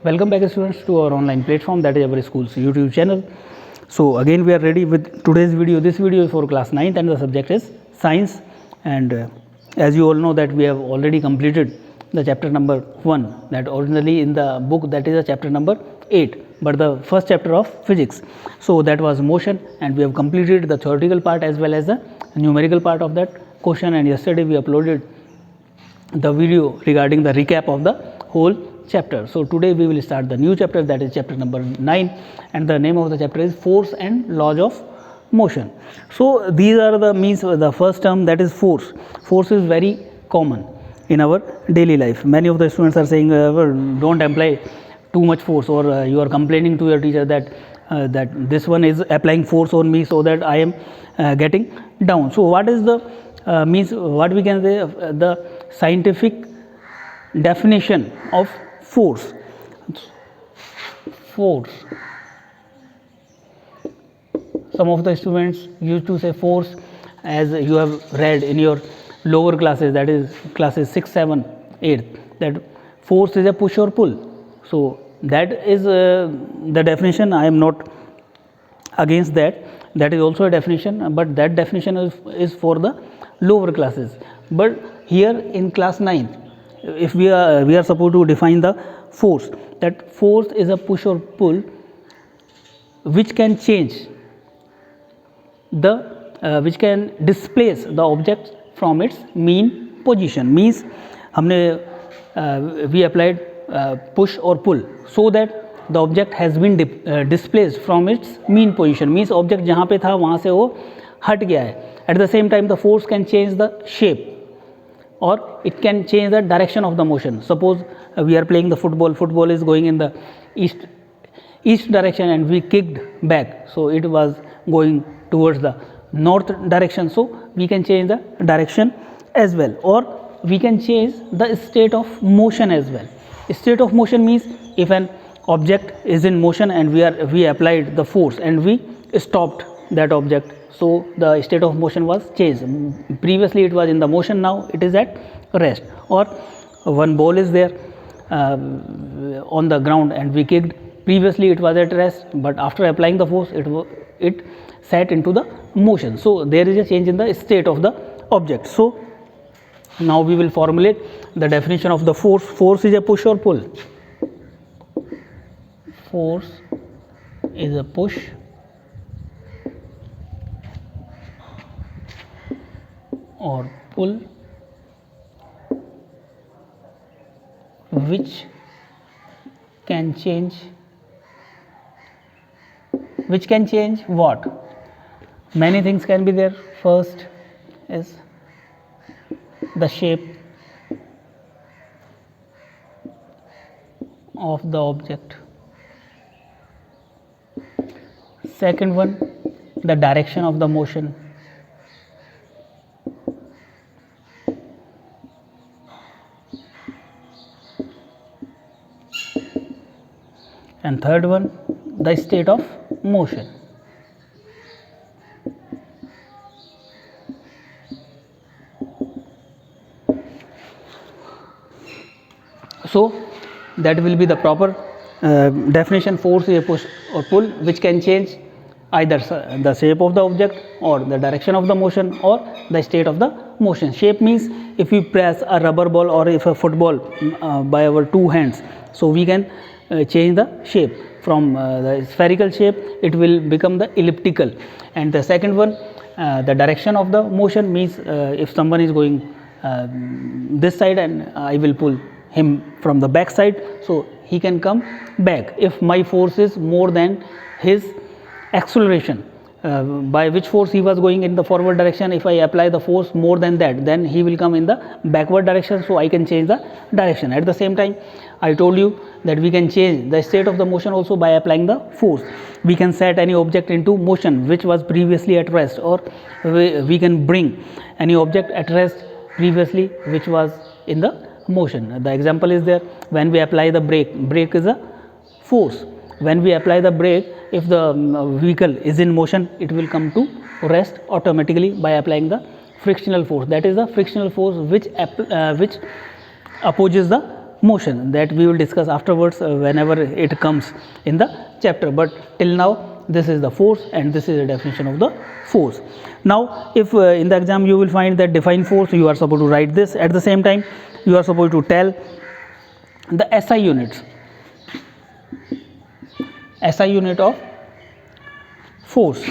Welcome back students to our online platform, that is our school's YouTube channel. So again we are ready with today's video. This video is for class 9th and the subject is science, and as you all know that we have already completed the chapter number 1, that originally in the book that is a chapter number 8, but the first chapter of physics. So that was motion, and we have completed the theoretical part as well as the numerical part of that question, and yesterday we uploaded the video regarding the recap of the whole chapter. So today we will start the new chapter, that is chapter number 9, and the name of the chapter is force and laws of motion. So these are the means, the first term, that is force. Force is very common in our daily life. Many of the students are saying don't apply too much force, or you are complaining to your teacher that this one is applying force on me so that I am getting down. So what is the means, what we can say, the scientific definition of force. Some of the students used to say force, as you have read in your lower classes, that is classes 6, 7, 8, that force is a push or pull. So that is the definition. I am not against that. That is also a definition, but that definition is for the lower classes. But here in class 9, if we are supposed to define the force, that force is a push or pull which can change the which can displace the object from its mean position. Means हमने we applied push or pull so that the object has been displaced from its mean position. Means object जहाँ पे था वहाँ से वो हट गया है. At the same time the force can change the shape, or it can change the direction of the motion. Suppose we are playing the football is going in the east direction and we kicked back, so it was going towards the north direction. So we can change the direction as well, or we can change the state of motion as well. State of motion means if an object is in motion and we applied the force and we stopped that object, so the state of motion was changed. Previously it was in the motion, now it is at rest. Or one ball is there on the ground and we kicked. Previously it was at rest, but after applying the force it set into the motion. So there is a change in the state of the object. So now we will formulate the definition of the force. Force is a push or pull. Force is a push or pull which can change what? Many things can be there. First is the shape of the object. Second one, the direction of the motion. And third one, the state of motion. So that will be the proper definition. Force is a push or pull which can change either the shape of the object, or the direction of the motion, or the state of the motion. Shape means if we press a rubber ball or if a football by our two hands, so we can change the shape from the spherical shape, it will become the elliptical. And the second one, the direction of the motion means if someone is going this side and I will pull him from the back side, so he can come back. If my force is more than his acceleration, by which force he was going in the forward direction, if I apply the force more than that, then he will come in the backward direction, so I can change the direction. At the same time, I told you that we can change the state of the motion also by applying the force. We can set any object into motion which was previously at rest, or we can bring any object at rest previously which was in the motion. The example is there, when we apply the brake is a force. When we apply the brake, if the vehicle is in motion, it will come to rest automatically by applying the frictional force. That is the frictional force which opposes the motion, that we will discuss afterwards whenever it comes in the chapter, but till now this is the force and this is the definition of the force. Now if in the exam you will find that define force, you are supposed to write this. At the same time you are supposed to tell the SI units, SI unit of force.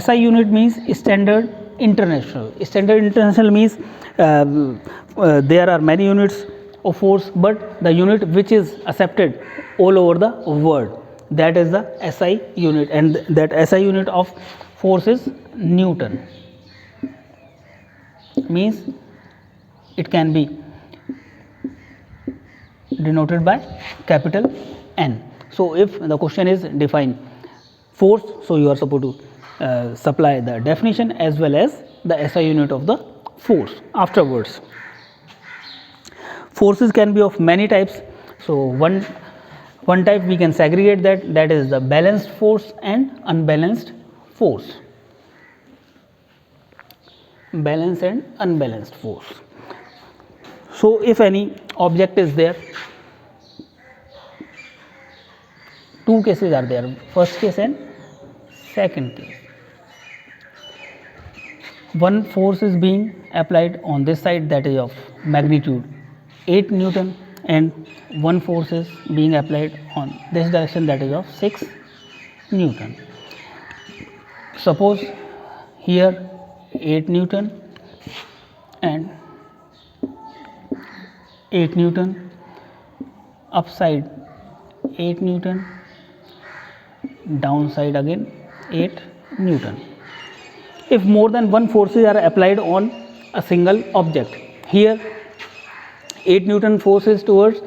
SI unit means standard international. Standard international means there are many units of force, but the unit which is accepted all over the world, that is the SI unit, and that SI unit of force is Newton. Means it can be denoted by capital N. So if the question is define force, so you are supposed to supply the definition as well as the SI unit of the force afterwards. Forces can be of many types. So one type we can segregate, that is the balanced force and unbalanced force. Balanced and unbalanced force. So if any object is there, two cases are there, first case and second case. One force is being applied on this side, that is of magnitude 8 Newton, and one force is being applied on this direction, that is of 6 Newton. Suppose here 8 Newton and 8 Newton, upside 8 Newton, downside again 8 Newton. If more than one forces are applied on a single object, here 8 Newton force is towards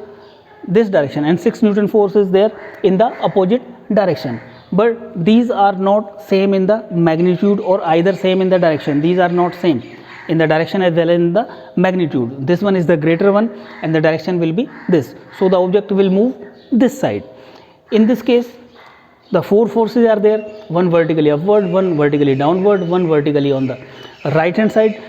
this direction and 6 Newton force is there in the opposite direction, but these are not same in the magnitude or either same in the direction. These are not same in the direction as well as in the magnitude. This one is the greater one and the direction will be this, so the object will move this side. In this case the four forces are there, one vertically upward, one vertically downward, one vertically on the right hand side,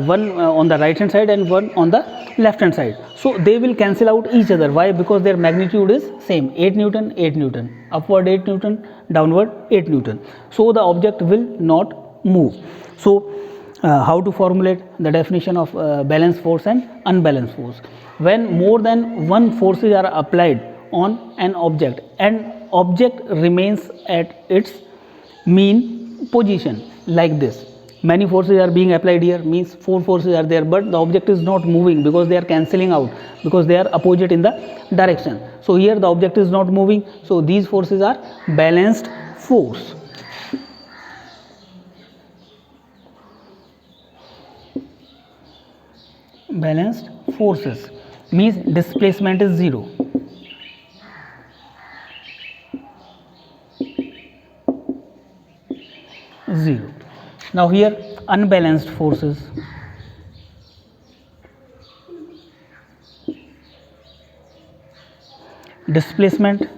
one on the right hand side and one on the left hand side. So they will cancel out each other. Why? Because their magnitude is same, 8 Newton, 8 Newton, upward 8 Newton, downward 8 Newton. So the object will not move. So how to formulate the definition of balanced force and unbalanced force? When more than one forces are applied on an object and object remains at its mean position like this. Many forces are being applied here, means four forces are there, but the object is not moving because they are cancelling out, because they are opposite in the direction. So here the object is not moving, so these forces are balanced force. Balanced forces means displacement is 0. Now here unbalanced forces. Displacement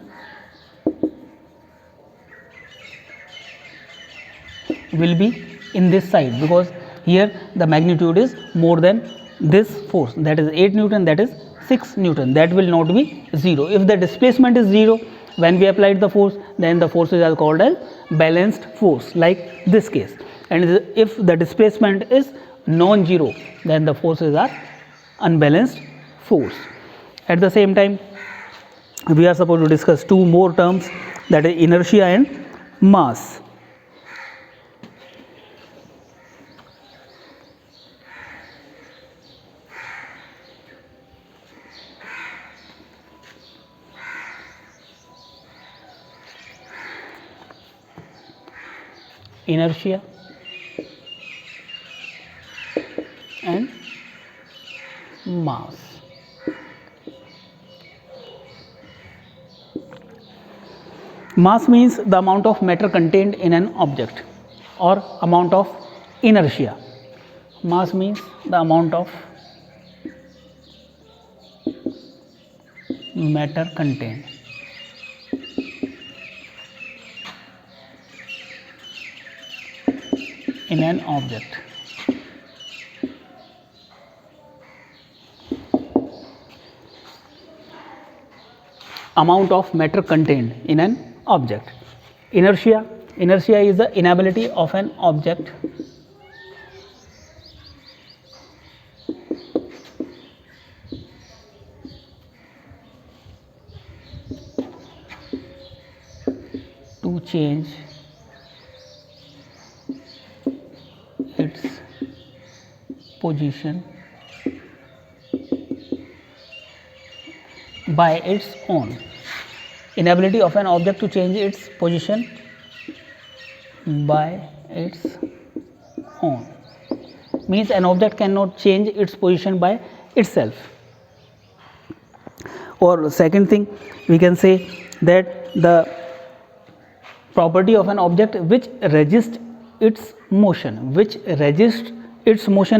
will be in this side because here the magnitude is more than this force, that is 8 Newton, that is 6 Newton, that will not be 0. If the displacement is 0 when we applied the force, then the forces are called as balanced force, like this case. And if the displacement is non-zero, then the forces are unbalanced force. At the same time we are supposed to discuss two more terms, that is inertia and mass. Inertia and mass. Mass means the amount of matter contained in an object or amount of inertia. Mass means the amount of matter contained in an object. amount of matter contained in an object. Inertia is the inability of an object to change its position by its own. Inability of an object to change its position by its own means an object cannot change its position by itself. Or second thing, we can say that the property of an object which resists its motion,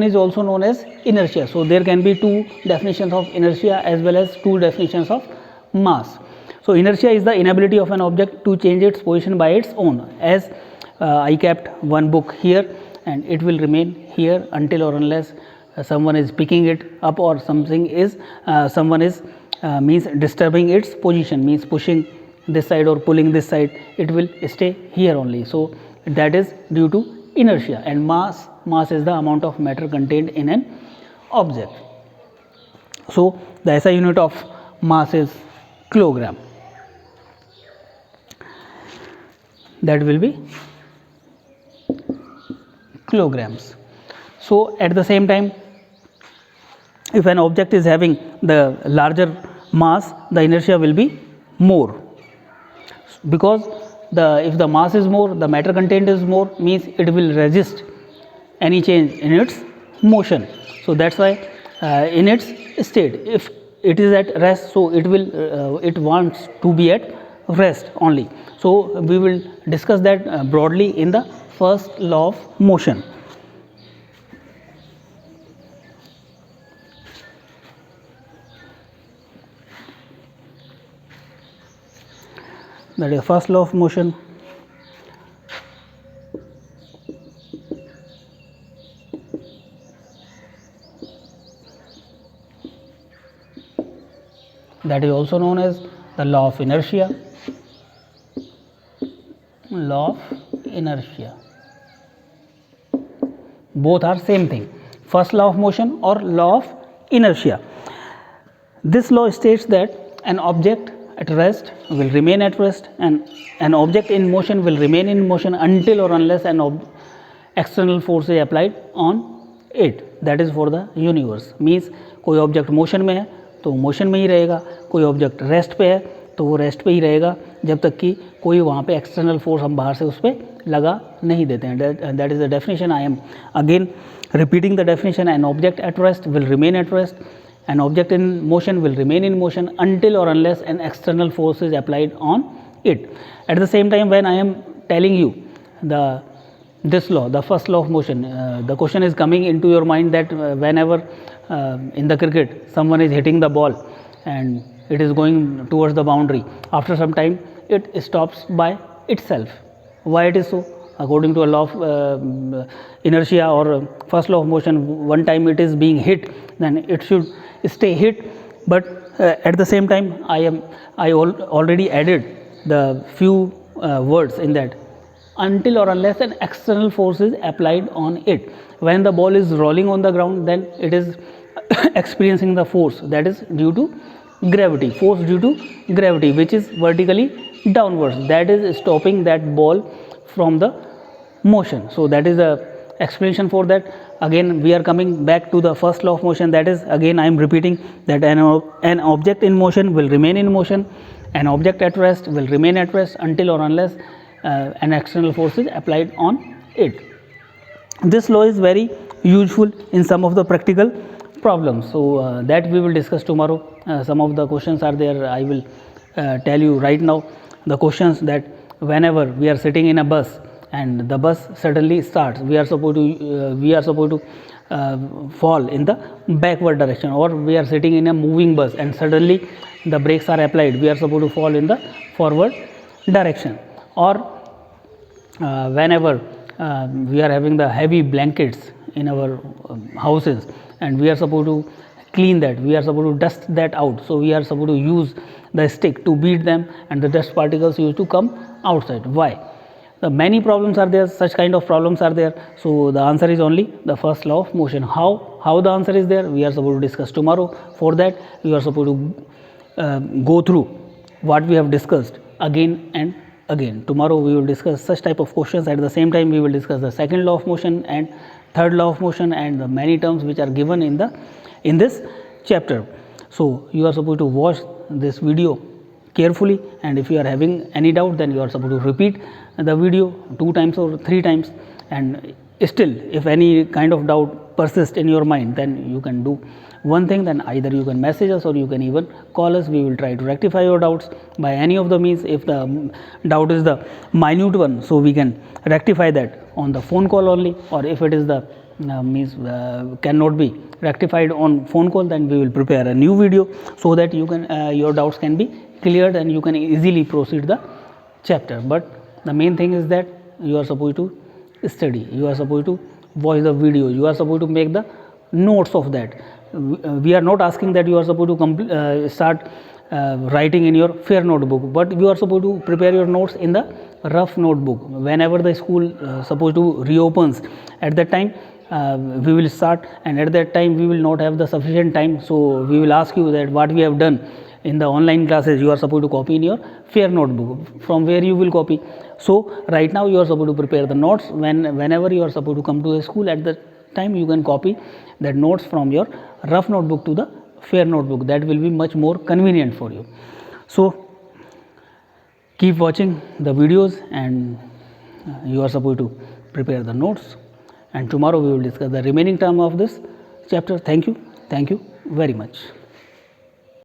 is also known as inertia. So there can be two definitions of inertia as well as two definitions of mass. So inertia is the inability of an object to change its position by its own. As I kept one book here and it will remain here until or unless someone is picking it up, or something is someone is means disturbing its position, means pushing this side or pulling this side, it will stay here only. So that is due to inertia. And mass is the amount of matter contained in an object. So the SI unit of mass is kilogram. That will be kilograms. So at the same time, if an object is having the larger mass, the inertia will be more, because if the mass is more, the matter contained is more, means it will resist any change in its motion. So that's why in its state, if it is at rest, so it wants to be at rest only. So we will discuss that broadly in the first law of motion. That is the first law of motion. That is also known as the law of inertia. Law of inertia. Both are same thing. First law of motion or law of inertia. This law states that an object at rest will remain at rest, and an object in motion will remain in motion until or unless an external force is applied on it. That is for the universe. Means कोई object motion में है तो motion में ही रहेगा, कोई object rest पे है तो वो रेस्ट पे ही रहेगा जब तक कि कोई वहाँ पे एक्सटर्नल फोर्स हम बाहर से उस पर लगा नहीं देते हैं. That is the definition. I am again repeating the definition. An object at rest will remain at rest. An object in motion will remain in motion until or unless an external force is applied on it. At the same time, when I am telling you this law, the first law of motion, the question is coming into your mind that whenever in the cricket someone is hitting the ball and it is going towards the boundary, after some time it stops by itself. Why it is so? According to a law of inertia or first law of motion, one time it is being hit, then it should stay hit. But at the same time, I already added the few words in that. Until or unless an external force is applied on it. When the ball is rolling on the ground, then it is experiencing the force that is due to gravity, force due to gravity, which is vertically downwards. That is stopping that ball from the motion. So that is the explanation for that. Again we are coming back to the first law of motion. That is, again I am repeating that an object in motion will remain in motion, an object at rest will remain at rest until or unless an external force is applied on it. This law is very useful in some of the practical problems. So that we will discuss tomorrow. Some of the questions are there. I will tell you right now the questions that whenever we are sitting in a bus and the bus suddenly starts, we are supposed to fall in the backward direction, or we are sitting in a moving bus and suddenly the brakes are applied, we are supposed to fall in the forward direction. Or whenever we are having the heavy blankets in our houses and we are supposed to clean that, we are supposed to dust that out. So we are supposed to use the stick to beat them, and the dust particles used to come outside. Why? The many problems are there, such kind of problems are there. So the answer is only the first law of motion. How the answer is there, we are supposed to discuss tomorrow. For that, you are supposed to go through what we have discussed again and again. Tomorrow we will discuss such type of questions. At the same time, we will discuss the second law of motion and third law of motion, and the many terms which are given in this chapter. So you are supposed to watch this video carefully, and if you are having any doubt, then you are supposed to repeat the video 2 times or 3 times. And still, if any kind of doubt persists in your mind, then you can do one thing, then either you can message us or you can even call us. We will try to rectify your doubts by any of the means. If the doubt is the minute one, so we can rectify that on the phone call only, or if it is the cannot be rectified on phone call, then we will prepare a new video so that you can your doubts can be cleared and you can easily proceed the chapter. But the main thing is that you are supposed to study, you are supposed to watch the video, you are supposed to make the notes of that. We are not asking that you are supposed to start writing in your fair notebook, but you are supposed to prepare your notes in the rough notebook. Whenever the school supposed to reopens, at that time we will start, and at that time we will not have the sufficient time. So we will ask you that what we have done in the online classes, you are supposed to copy in your fair notebook. From where you will copy? So right now you are supposed to prepare the notes. Whenever you are supposed to come to the school, at the time you can copy that notes from your rough notebook to the fair notebook. That will be much more convenient for you. So keep watching the videos, and you are supposed to prepare the notes, and tomorrow we will discuss the remaining term of this chapter. Thank you very much.